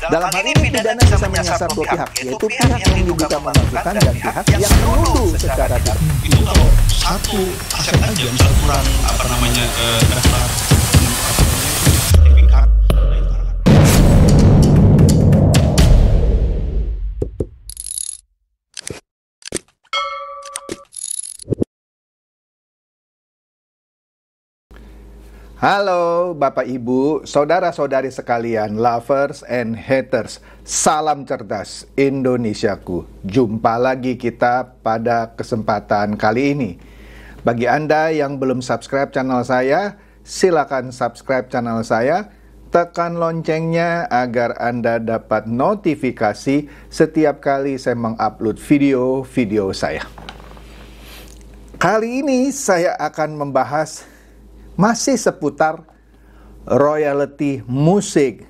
Dalam hal ini pidana bisa menyasar dua pihak, yaitu pihak yang diduga memalsukan dan pihak yang menuduh secara tidak. Itu kalau satu aset aja, misal kurang daftar sertifikat. Halo Bapak Ibu, saudara-saudari sekalian, lovers and haters. Salam cerdas Indonesiaku. Jumpa lagi kita pada kesempatan kali ini. Bagi Anda yang belum subscribe channel saya, silakan subscribe channel saya. Tekan loncengnya agar Anda dapat notifikasi setiap kali saya mengupload video-video saya. Kali ini saya akan membahas masih seputar royalti musik,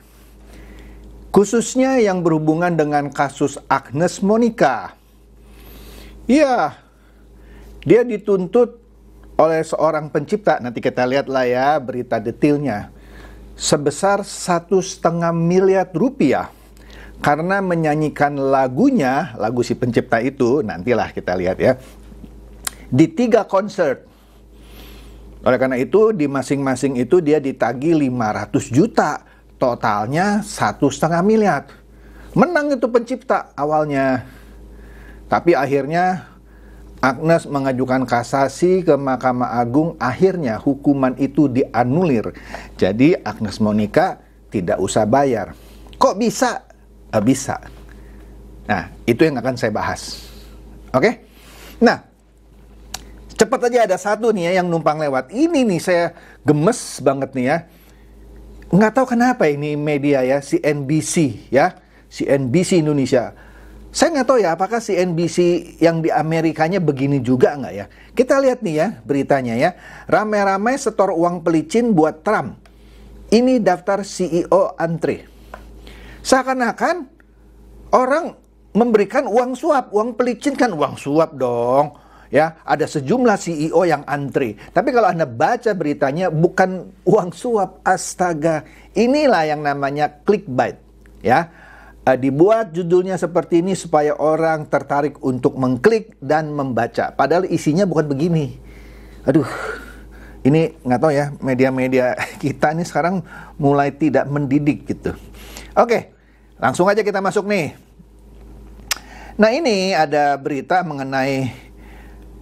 khususnya yang berhubungan dengan kasus Agnes Monica. Ya, dia dituntut oleh seorang pencipta, nanti kita lihatlah ya berita detailnya, sebesar 1,5 miliar rupiah karena menyanyikan lagunya, lagu si pencipta itu, nantilah kita lihat ya, di 3 konser. Oleh karena itu, di masing-masing itu dia ditagih 500 juta. Totalnya 1,5 miliar. Menang itu pencipta awalnya. Tapi akhirnya Agnes mengajukan kasasi ke Mahkamah Agung. Akhirnya hukuman itu dianulir. Jadi Agnes Monica tidak usah bayar. Kok bisa? Bisa. Nah, itu yang akan saya bahas. Oke? Nah, cepat aja ada satu nih ya yang numpang lewat. Ini nih saya gemes banget nih ya. Nggak tahu kenapa ini media ya, CNBC ya. CNBC Indonesia. Saya nggak tahu ya apakah CNBC yang di Amerikanya begini juga nggak ya. Kita lihat nih ya beritanya ya. Ramai-ramai setor uang pelicin buat Trump. Ini daftar CEO antri. Seakan-akan orang memberikan uang suap. Uang pelicin kan uang suap dong. Ya, ada sejumlah CEO yang antri. Tapi kalau Anda baca beritanya, bukan uang suap, astaga. Inilah yang namanya clickbait. Ya, dibuat judulnya seperti ini supaya orang tertarik untuk mengklik dan membaca. Padahal isinya bukan begini. Aduh, ini nggak tahu ya, media-media kita ini sekarang mulai tidak mendidik gitu. Oke, langsung aja kita masuk nih. Nah, ini ada berita mengenai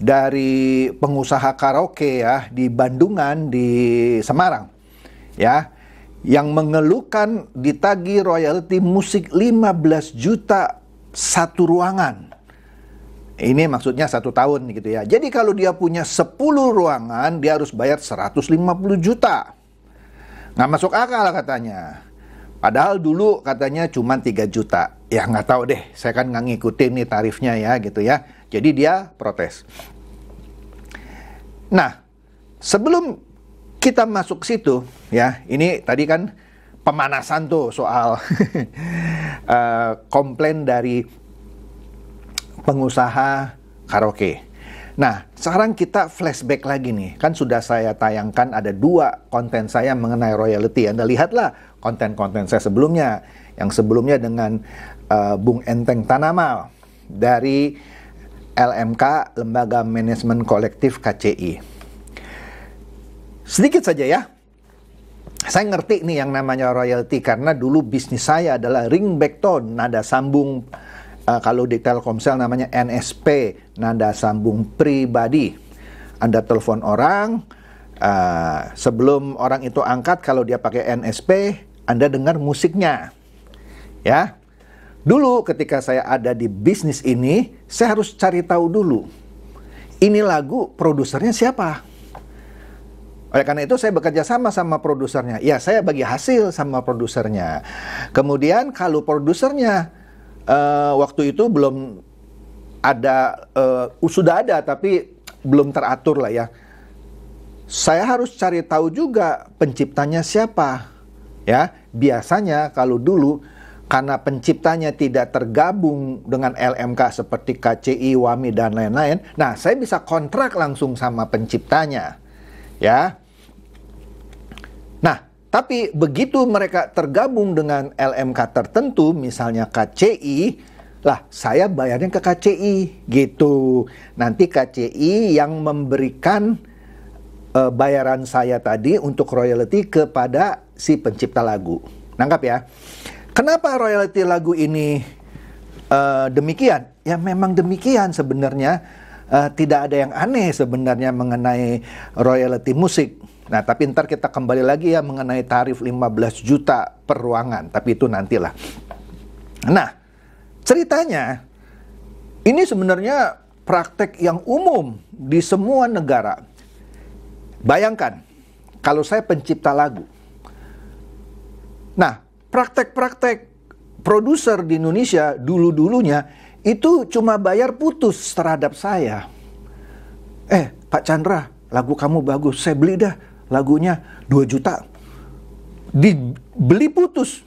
dari pengusaha karaoke ya di Bandungan, di Semarang ya, yang mengeluhkan ditagih royalti musik 15 juta satu ruangan. Ini maksudnya 1 tahun gitu ya. Jadi kalau dia punya 10 ruangan, dia harus bayar 150 juta. Nggak masuk akal katanya. Padahal dulu katanya cuma 3 juta. Ya nggak tahu deh, saya kan nggak ngikutin nih tarifnya ya gitu ya. Jadi dia protes. Nah, sebelum kita masuk ke situ, ya, ini tadi kan pemanasan tuh soal komplain dari pengusaha karaoke. Nah, sekarang kita flashback lagi nih. Kan sudah saya tayangkan ada 2 konten saya mengenai royalty. Anda lihatlah konten-konten saya sebelumnya. Yang sebelumnya dengan Bung Enteng Tanamal dari LMK, Lembaga Manajemen Kolektif KCI. Sedikit saja ya. Saya ngerti nih yang namanya royalty karena dulu bisnis saya adalah ringback tone, nada sambung, kalau di Telkomsel namanya NSP, nada sambung pribadi. Anda telepon orang, sebelum orang itu angkat, kalau dia pakai NSP, Anda dengar musiknya. Ya. Dulu ketika saya ada di bisnis ini, saya harus cari tahu dulu. Ini lagu produsernya siapa? Oleh karena itu saya bekerja sama produsernya. Ya, saya bagi hasil sama produsernya. Kemudian kalau produsernya waktu itu belum ada, sudah ada tapi belum teratur lah ya. Saya harus cari tahu juga penciptanya siapa. Ya, biasanya kalau dulu karena penciptanya tidak tergabung dengan LMK seperti KCI, WAMI, dan lain-lain. Nah, saya bisa kontrak langsung sama penciptanya. Ya. Nah, Tapi begitu mereka tergabung dengan LMK tertentu, misalnya KCI, lah saya bayarnya ke KCI gitu. Nanti KCI yang memberikan bayaran saya tadi untuk royalti kepada si pencipta lagu. Nangkap ya? Kenapa royalti lagu ini demikian? Ya memang demikian sebenarnya. Tidak ada yang aneh sebenarnya mengenai royalti musik. Nah, tapi ntar kita kembali lagi ya mengenai tarif 15 juta per ruangan. Tapi itu nantilah. Nah, ceritanya ini sebenarnya praktek yang umum di semua negara. Bayangkan, kalau saya pencipta lagu. Nah, praktek-praktek produser di Indonesia dulu-dulunya itu cuma bayar putus terhadap saya. Pak Chandra, lagu kamu bagus, saya beli dah lagunya 2 juta. Dibeli putus.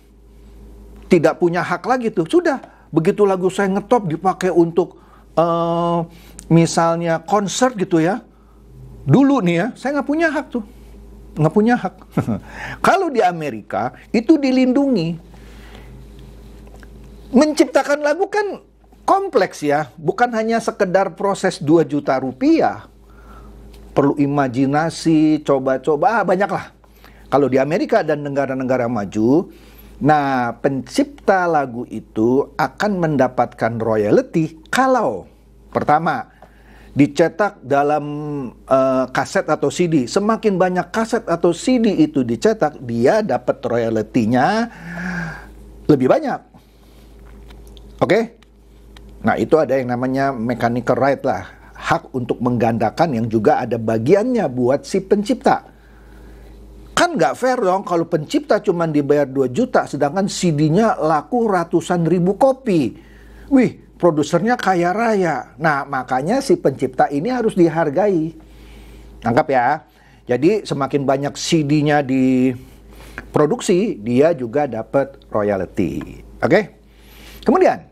Tidak punya hak lagi tuh. Sudah, begitu lagu saya ngetop dipakai untuk misalnya konser gitu ya. Dulu nih ya, saya nggak punya hak tuh. Nggak punya hak. Kalau di Amerika, itu dilindungi. Menciptakan lagu kan kompleks ya. Bukan hanya sekedar proses 2 juta rupiah. Perlu imajinasi, coba-coba, banyaklah. Kalau di Amerika dan negara-negara maju, nah pencipta lagu itu akan mendapatkan royalti kalau pertama, dicetak dalam kaset atau CD. Semakin banyak kaset atau CD itu dicetak, dia dapat royaltinya lebih banyak. Oke? Nah, itu ada yang namanya mechanical right lah. Hak untuk menggandakan yang juga ada bagiannya buat si pencipta. Kan nggak fair dong kalau pencipta cuma dibayar 2 juta, sedangkan CD-nya laku ratusan ribu kopi. Wih, produsernya kaya raya. Nah, makanya si pencipta ini harus dihargai. Tangkap ya. Jadi semakin banyak CD-nya diproduksi, dia juga dapat royalti. Oke? Kemudian,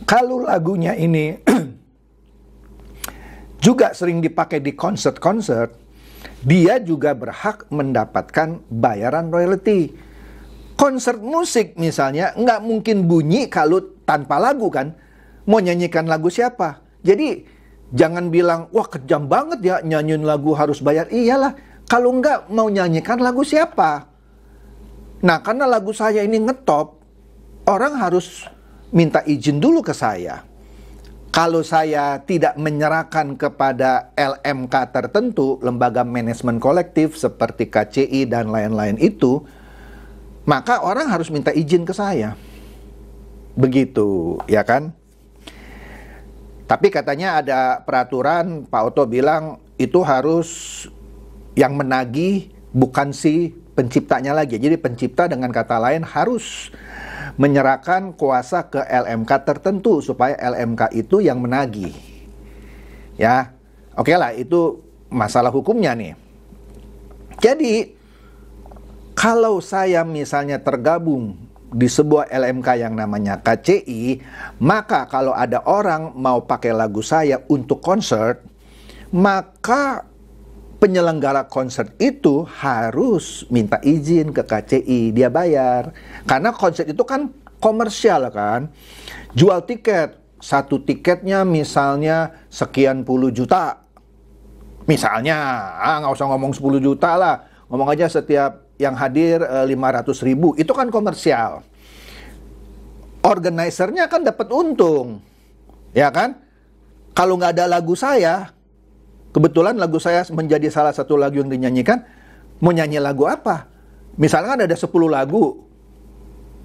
kalau lagunya ini juga sering dipakai di konser-konser, dia juga berhak mendapatkan bayaran royalti. Konser musik misalnya nggak mungkin bunyi kalau tanpa lagu kan. Mau nyanyikan lagu siapa? Jadi jangan bilang, wah kejam banget ya nyanyiin lagu harus bayar. Iyalah, kalau nggak mau nyanyikan lagu siapa? Nah, karena lagu saya ini ngetop, orang harus minta izin dulu ke saya. Kalau saya tidak menyerahkan kepada LMK tertentu, lembaga manajemen kolektif seperti KCI dan lain-lain itu, maka orang harus minta izin ke saya. Begitu, ya kan? Tapi katanya ada peraturan, Pak Otto bilang itu harus yang menagih bukan si penciptanya lagi. Jadi pencipta dengan kata lain harus menyerahkan kuasa ke LMK tertentu supaya LMK itu yang menagih. Ya, oke lah, itu masalah hukumnya nih. Jadi, kalau saya misalnya tergabung di sebuah LMK yang namanya KCI, maka kalau ada orang mau pakai lagu saya untuk konser, maka penyelenggara konser itu harus minta izin ke KCI, dia bayar. Karena konser itu kan komersial kan. Jual tiket, satu tiketnya misalnya sekian puluh juta. Misalnya, nggak usah ngomong 10 juta lah. Ngomong aja setiap yang hadir 500 ribu, itu kan komersial. Organisernya kan dapat untung. Ya kan? Kalau nggak ada lagu saya, kebetulan lagu saya menjadi salah satu lagu yang dinyanyikan, mau nyanyi lagu apa? Misalkan ada 10 lagu,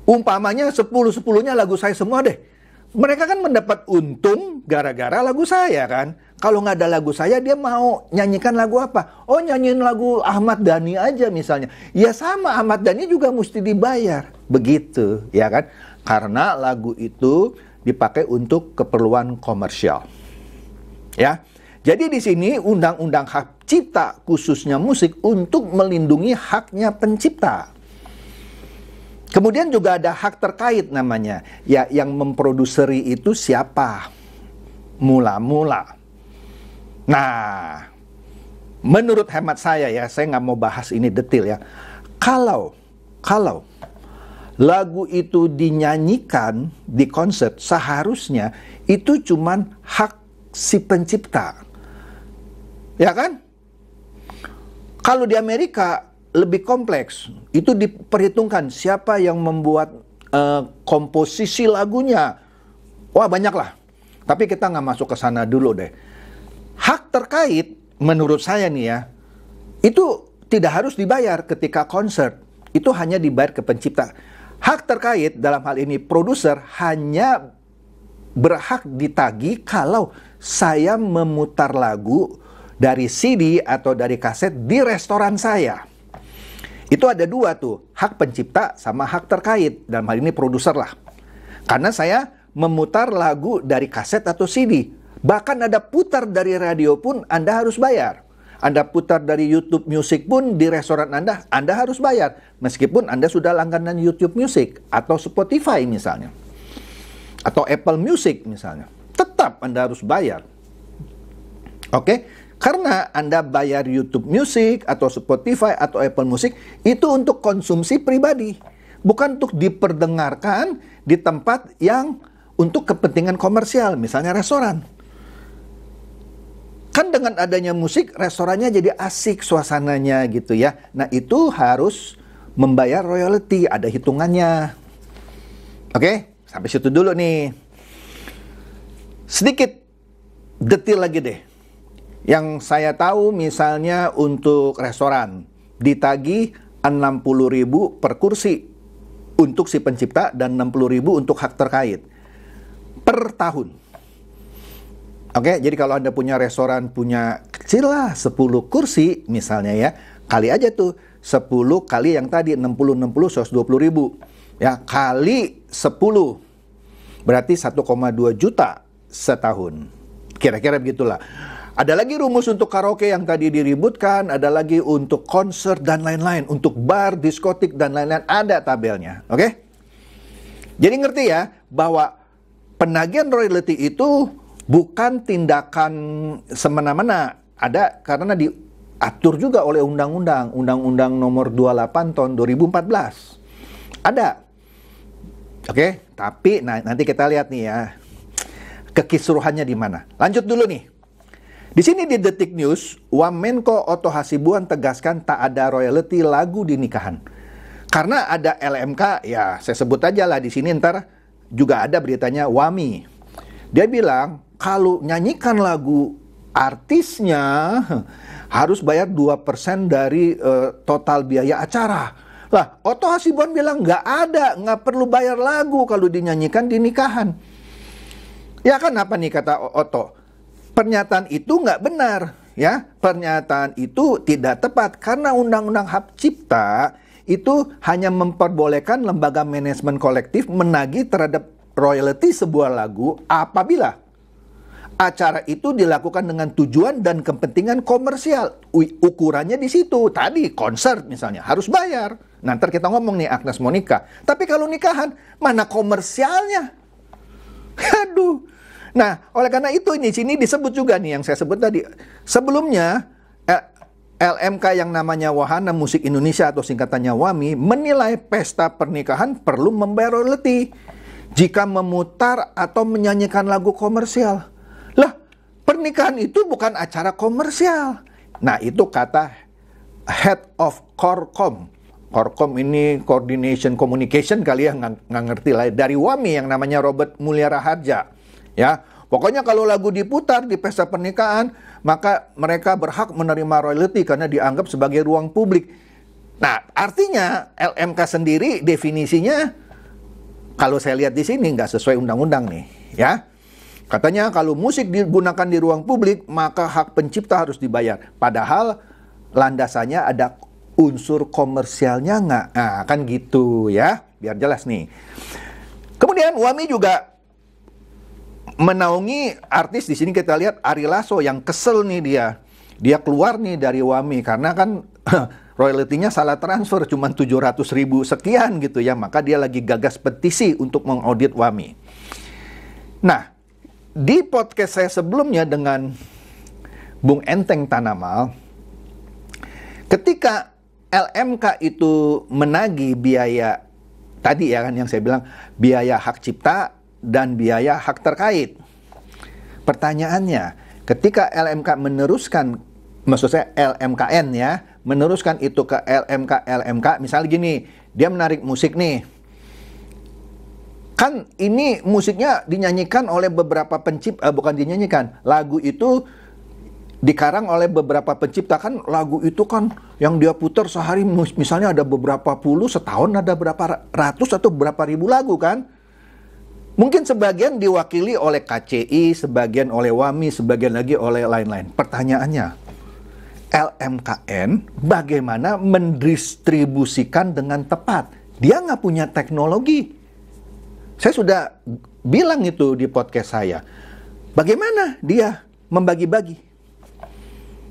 umpamanya 10-10-nya lagu saya semua deh. Mereka kan mendapat untung gara-gara lagu saya kan. Kalau nggak ada lagu saya, dia mau nyanyikan lagu apa? Oh, nyanyiin lagu Ahmad Dhani aja misalnya. Ya sama, Ahmad Dhani juga mesti dibayar. Begitu, ya kan? Karena lagu itu dipakai untuk keperluan komersial. Ya. Jadi di sini undang-undang hak cipta khususnya musik untuk melindungi haknya pencipta. Kemudian juga ada hak terkait namanya. Ya, yang memproduseri itu siapa? Mula-mula. Nah, menurut hemat saya ya, saya nggak mau bahas ini detail ya. Kalau lagu itu dinyanyikan di konser, seharusnya itu cuman hak si pencipta. Ya kan? Kalau di Amerika lebih kompleks. Itu diperhitungkan siapa yang membuat komposisi lagunya. Wah, banyak lah. Tapi kita nggak masuk ke sana dulu deh. Hak terkait, menurut saya nih ya, itu tidak harus dibayar ketika konser. Itu hanya dibayar ke pencipta. Hak terkait dalam hal ini produser hanya berhak ditagih kalau saya memutar lagu dari CD atau dari kaset di restoran saya. Itu ada dua tuh, hak pencipta sama hak terkait. Dalam hal ini produser lah. Karena saya memutar lagu dari kaset atau CD. Bahkan ada putar dari radio pun Anda harus bayar. Anda putar dari YouTube Music pun di restoran Anda harus bayar. Meskipun Anda sudah langganan YouTube Music atau Spotify misalnya. Atau Apple Music misalnya. Tetap Anda harus bayar. Oke? Karena Anda bayar YouTube Music atau Spotify atau Apple Music itu untuk konsumsi pribadi. Bukan untuk diperdengarkan di tempat yang untuk kepentingan komersial, misalnya restoran. Kan dengan adanya musik, restorannya jadi asik suasananya gitu ya. Nah itu harus membayar royalti, ada hitungannya. Oke, sampai situ dulu nih. Sedikit detail lagi deh. Yang saya tahu misalnya untuk restoran ditagih 60.000 per kursi untuk si pencipta dan 60.000 untuk hak terkait per tahun. Oke, jadi kalau Anda punya restoran punya kecil lah 10 kursi misalnya ya, kali aja tuh 10 kali yang tadi 60 120.000 ya, kali 10 berarti 1,2 juta setahun. Kira-kira begitulah. Ada lagi rumus untuk karaoke yang tadi diributkan, ada lagi untuk konser dan lain-lain, untuk bar, diskotik dan lain-lain, ada tabelnya. Oke? Jadi ngerti ya bahwa penagihan royalti itu bukan tindakan semena-mena, ada karena diatur juga oleh Undang-Undang Nomor 28 tahun 2014. Ada. Oke, tapi nanti kita lihat nih ya kekisruhannya di mana. Lanjut dulu nih. Di sini di Detik News, Wamenko Otto Hasibuan tegaskan tak ada royalti lagu di nikahan. Karena ada LMK, ya saya sebut aja lah di sini ntar juga ada beritanya WAMI. Dia bilang kalau nyanyikan lagu artisnya harus bayar 2% dari total biaya acara. Lah, Otto Hasibuan bilang nggak perlu bayar lagu kalau dinyanyikan di nikahan. Ya kan apa nih kata Otto? Pernyataan itu nggak benar, ya. Pernyataan itu tidak tepat karena Undang-Undang Hak Cipta itu hanya memperbolehkan lembaga manajemen kolektif menagih terhadap royalti sebuah lagu apabila acara itu dilakukan dengan tujuan dan kepentingan komersial. Ukurannya di situ. Tadi konser misalnya harus bayar. Nah, ntar kita ngomong nih Agnes Monica. Tapi kalau nikahan mana komersialnya? Aduh. Nah, oleh karena itu di sini disebut juga nih yang saya sebut tadi. Sebelumnya LMK yang namanya Wahana Musik Indonesia atau singkatannya WAMI menilai pesta pernikahan perlu membayar royalti jika memutar atau menyanyikan lagu komersial. Lah, pernikahan itu bukan acara komersial. Nah, itu kata Head of Corcom. Corcom ini Coordination Communication kali ya, nggak ngerti lah. Dari WAMI yang namanya Robert Mulyara Harja. Ya, pokoknya kalau lagu diputar di pesta pernikahan, maka mereka berhak menerima royalti karena dianggap sebagai ruang publik. Nah, artinya LMK sendiri definisinya, kalau saya lihat di sini nggak sesuai undang-undang nih, ya. Katanya kalau musik digunakan di ruang publik, maka hak pencipta harus dibayar. Padahal landasannya ada unsur komersialnya nggak? Nah, kan gitu ya, biar jelas nih. Kemudian WAMI juga menaungi artis. Di sini kita lihat Ari Lasso yang kesel nih dia keluar nih dari WAMI karena kan royaltinya salah transfer cuma 700.000 sekian gitu ya, maka dia lagi gagas petisi untuk mengaudit WAMI. Nah, di podcast saya sebelumnya dengan Bung Enteng Tanamal, ketika LMK itu menagih biaya tadi ya kan yang saya bilang, biaya hak cipta dan biaya hak terkait. Pertanyaannya, ketika LMK meneruskan, maksud saya LMKN ya, meneruskan itu ke LMK, misalnya gini, dia menarik musik nih. Kan ini musiknya dinyanyikan oleh beberapa pencipta, bukan dinyanyikan, lagu itu dikarang oleh beberapa pencipta. Kan lagu itu kan yang dia putar sehari misalnya ada beberapa puluh, setahun ada berapa ratus atau berapa ribu lagu kan. Mungkin sebagian diwakili oleh KCI, sebagian oleh WAMI, sebagian lagi oleh lain-lain. Pertanyaannya, LMKN bagaimana mendistribusikan dengan tepat? Dia nggak punya teknologi. Saya sudah bilang itu di podcast saya. Bagaimana dia membagi-bagi?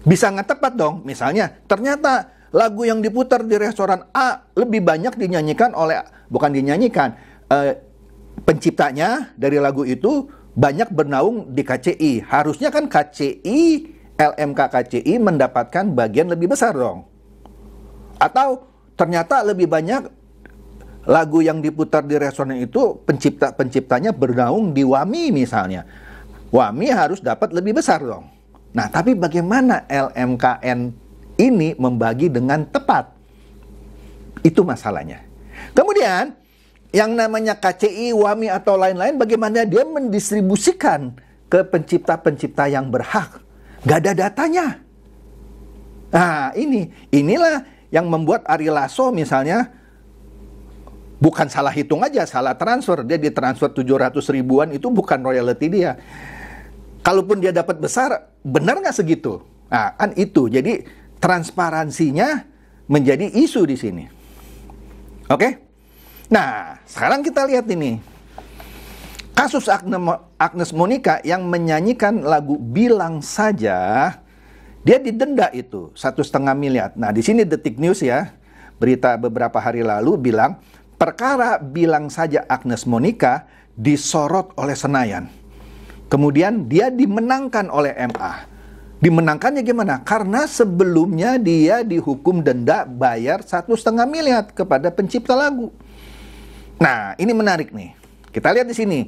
Bisa nggak tepat dong. Misalnya, ternyata lagu yang diputar di restoran A lebih banyak dinyanyikan oleh, bukan dinyanyikan, penciptanya dari lagu itu banyak bernaung di KCI. Harusnya kan KCI, LMK KCI mendapatkan bagian lebih besar dong. Atau ternyata lebih banyak lagu yang diputar di restoran itu penciptanya bernaung di WAMI misalnya. WAMI harus dapat lebih besar dong. Nah, tapi bagaimana LMKN ini membagi dengan tepat? Itu masalahnya. Kemudian, yang namanya KCI, WAMI, atau lain-lain, bagaimana dia mendistribusikan ke pencipta-pencipta yang berhak? Gak ada datanya. Nah, inilah yang membuat Ari Lasso misalnya, bukan salah hitung aja, salah transfer. Dia ditransfer 700 ribuan, itu bukan royalty dia. Kalaupun dia dapat besar, benar nggak segitu? Nah, kan itu. Jadi transparansinya menjadi isu di sini. Oke? Nah, sekarang kita lihat ini. Kasus Agnes Monica yang menyanyikan lagu Bilang Saja, dia didenda itu 1,5 miliar. Nah, di sini Detik News ya, berita beberapa hari lalu bilang, perkara Bilang Saja Agnes Monica disorot oleh Senayan. Kemudian dia dimenangkan oleh MA. Dimenangkannya gimana? Karena sebelumnya dia dihukum denda bayar 1,5 miliar kepada pencipta lagu. Nah, ini menarik nih. Kita lihat di sini.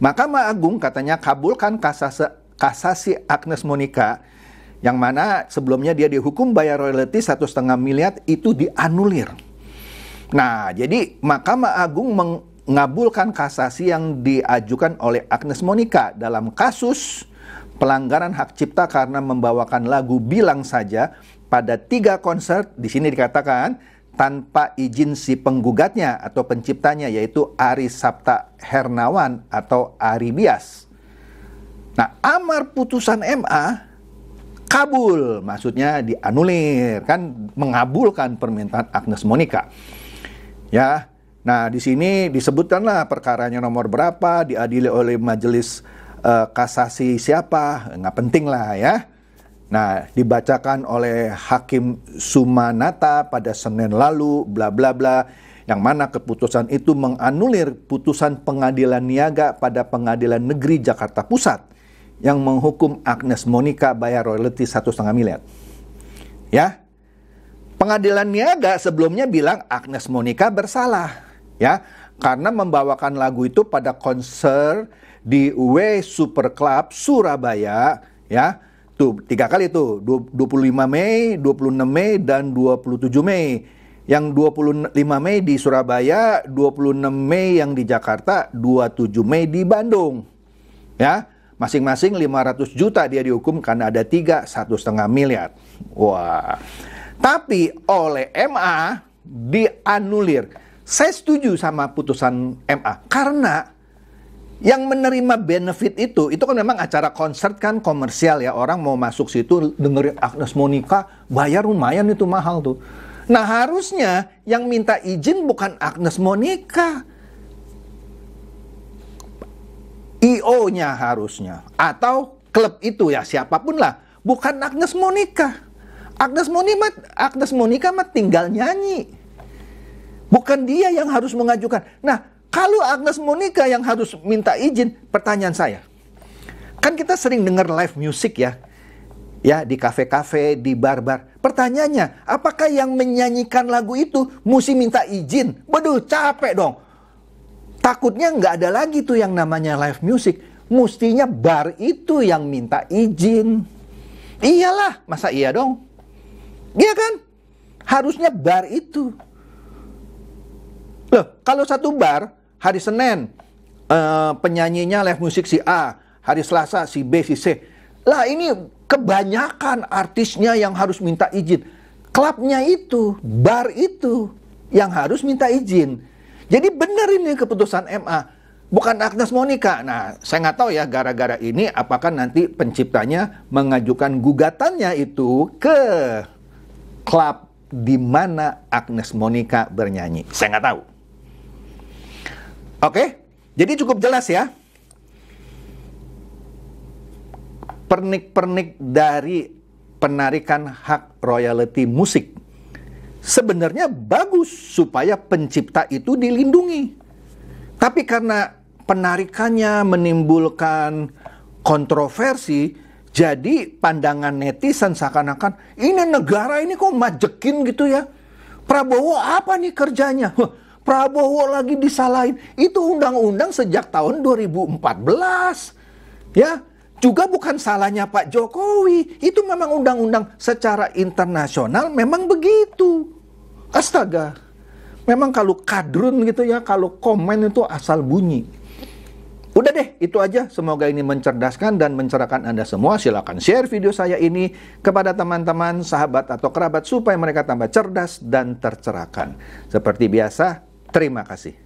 Mahkamah Agung katanya kabulkan kasasi Agnes Monica, yang mana sebelumnya dia dihukum bayar royalti 1,5 miliar, itu dianulir. Nah, jadi Mahkamah Agung mengabulkan kasasi yang diajukan oleh Agnes Monica dalam kasus pelanggaran hak cipta karena membawakan lagu Bilang Saja pada 3 konser, di sini dikatakan tanpa izin si penggugatnya atau penciptanya, yaitu Ari Sapta Hernawan atau Ari Bias. Nah, amar putusan MA kabul, maksudnya dianulir, kan mengabulkan permintaan Agnes Monica. Ya. Nah, di sini disebutkanlah perkaranya nomor berapa, diadili oleh majelis kasasi siapa, nggak penting lah ya. Nah, dibacakan oleh Hakim Sumanata pada Senin lalu, bla bla bla, yang mana keputusan itu menganulir putusan pengadilan niaga pada Pengadilan Negeri Jakarta Pusat yang menghukum Agnes Monica bayar royalti 1,5 miliar. Ya, Pengadilan niaga sebelumnya bilang Agnes Monica bersalah. Ya, karena membawakan lagu itu pada konser di W Super Club Surabaya, ya. Tuh, 3 kali tuh, 25 Mei, 26 Mei, dan 27 Mei. Yang 25 Mei di Surabaya, 26 Mei yang di Jakarta, 27 Mei di Bandung. Ya, masing-masing 500 juta dia dihukum karena ada 3, 1,5 miliar. Wah. Tapi oleh MA dianulir. Saya setuju sama putusan MA karena yang menerima benefit itu kan memang acara konser kan komersial ya, orang mau masuk situ dengerin Agnes Monica, bayar lumayan itu mahal tuh. Nah, harusnya yang minta izin bukan Agnes Monica, IO-nya harusnya, atau klub itu ya, siapapun lah, bukan Agnes Monica. Agnes Monica mah tinggal nyanyi. Bukan dia yang harus mengajukan. Nah, kalau Agnes Monica yang harus minta izin, pertanyaan saya, kan kita sering dengar live music ya, Ya, di kafe-kafe, di bar-bar. Pertanyaannya, apakah yang menyanyikan lagu itu mesti minta izin? Waduh, capek dong. Takutnya nggak ada lagi tuh yang namanya live music. Mestinya bar itu yang minta izin. Iyalah, masa iya dong? Iya kan? Harusnya bar itu. Loh, kalau satu bar, hari Senin, penyanyinya live musik si A. Hari Selasa si B, si C. Lah ini kebanyakan artisnya yang harus minta izin. Klubnya itu, bar itu yang harus minta izin. Jadi benar ini keputusan MA, bukan Agnes Monica. Nah, saya nggak tahu ya gara-gara ini apakah nanti penciptanya mengajukan gugatannya itu ke klub di mana Agnes Monica bernyanyi. Saya nggak tahu. Oke, jadi cukup jelas ya. Pernik-pernik dari penarikan hak royalti musik sebenarnya bagus supaya pencipta itu dilindungi. Tapi karena penarikannya menimbulkan kontroversi, jadi pandangan netizen seakan-akan ini negara ini kok majekin gitu ya. Prabowo apa nih kerjanya? Prabowo lagi disalahin. Itu undang-undang sejak tahun 2014. Ya, juga bukan salahnya Pak Jokowi. Itu memang undang-undang secara internasional memang begitu. Astaga. Memang kalau kadrun gitu ya, kalau komen itu asal bunyi. Udah deh, itu aja. Semoga ini mencerdaskan dan mencerahkan Anda semua. Silakan share video saya ini kepada teman-teman, sahabat atau kerabat supaya mereka tambah cerdas dan tercerahkan. Seperti biasa, terima kasih.